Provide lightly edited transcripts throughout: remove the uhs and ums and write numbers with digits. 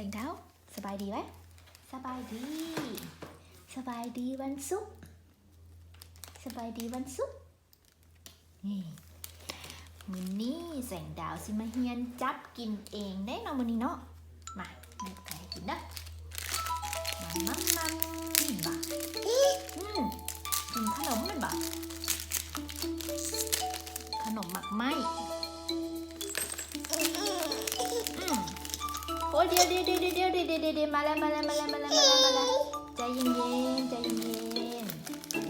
สียงเท้าสบายดีไหมสบายดีสบายดีวันศุกร์สบายดีวันศุกร์นี่มื้อนี้แสงดาวสิมาเฮียนจับกินเองได้เนาะมื้อนี้เนาะมาแม่ไก่กินนะมันบ่กินขนมมันบ่ขนมหมักไหมโอ้ยเดี๋ยวมาแล้วใจเย็น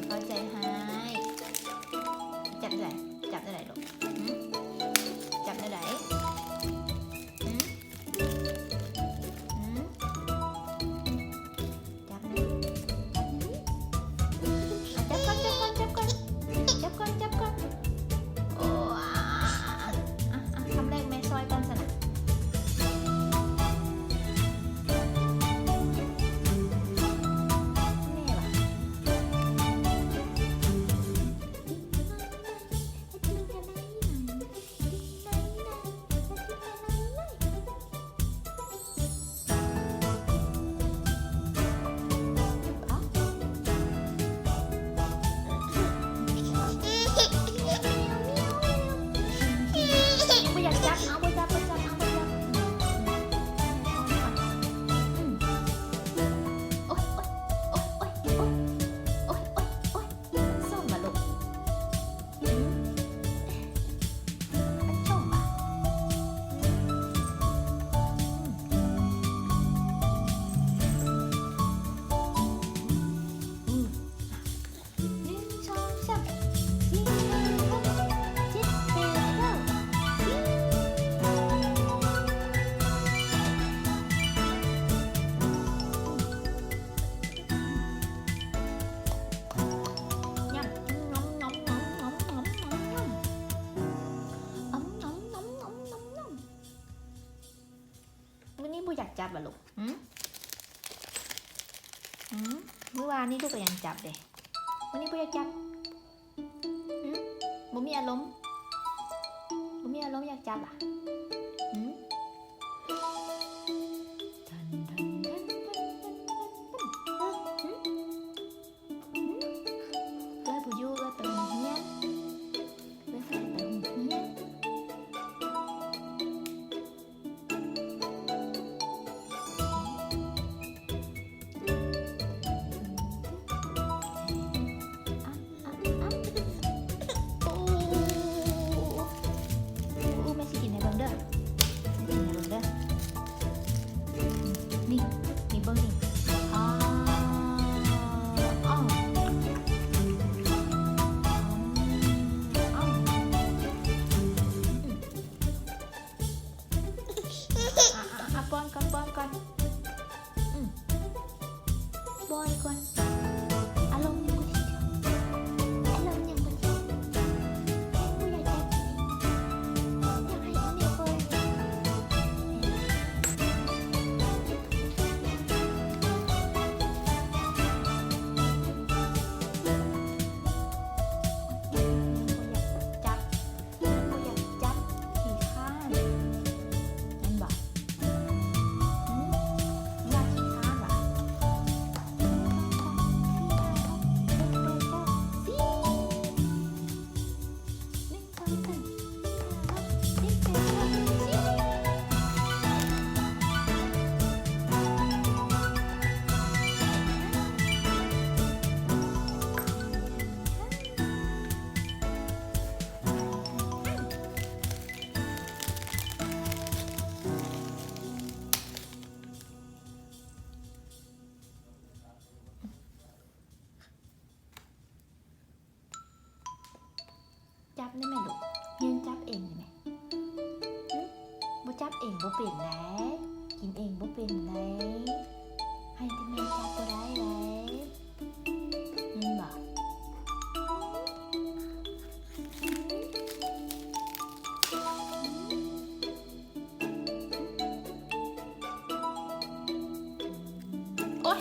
เข้าใจให้จับได้ลูกจับได้ไหนจับก่อนโอ้ทำแรกแม่ซอยก่อนสินะอยากจับอ่ะลูกเมื่อวานนี้ลูกก็ยังจับเด้วันนี้อยากจับบ่มีอารมณ์อยากจับอ่ะผู้อยู่ไปโรงเรียนไปโรงเรียนก่อนอารมณ์ยังไม่ผู้ใหญ่ใจอยากให้อันนี้เปิดจับขี่ข้านนั่นบอกว่าขี่ข้านว่ะจับได้ไหมลูกเฮียนจับเองได้ไหมบ่จับเองบ่เป็นแล้วกินเองบ่เป็นแล้วให้ที่แม่จับบ่ได้แล้วเห็นบ่โอ๊ย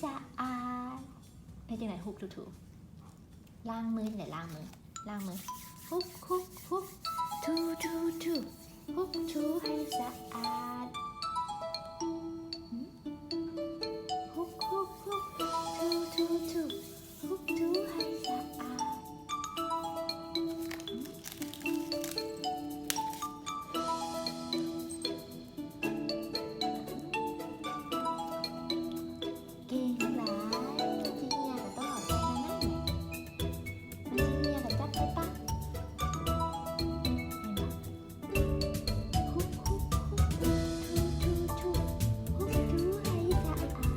สะอาดให้จังไหนฮุบถูล้างมือไหนล้างมือฮุบฮุบฮุบถูฮุบถูให้สะอาดฮุบฮุบฮุบถูฮุบถูให้สะอาดเก่งหลายที่เนี่ยก็ต้องเอาใจนะมันที่เนี่ยก็จับได้ปะฮุบฮุบฮุบถูฮุบถูให้สะอาด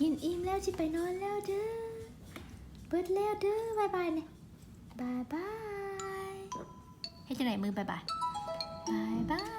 กินอิ่มแล้วจิไปนอนแล้วเด้อเปิดแล้วเด้อบายบายเนี่ยบายบายให้จังไหนมือบายบายบายบาย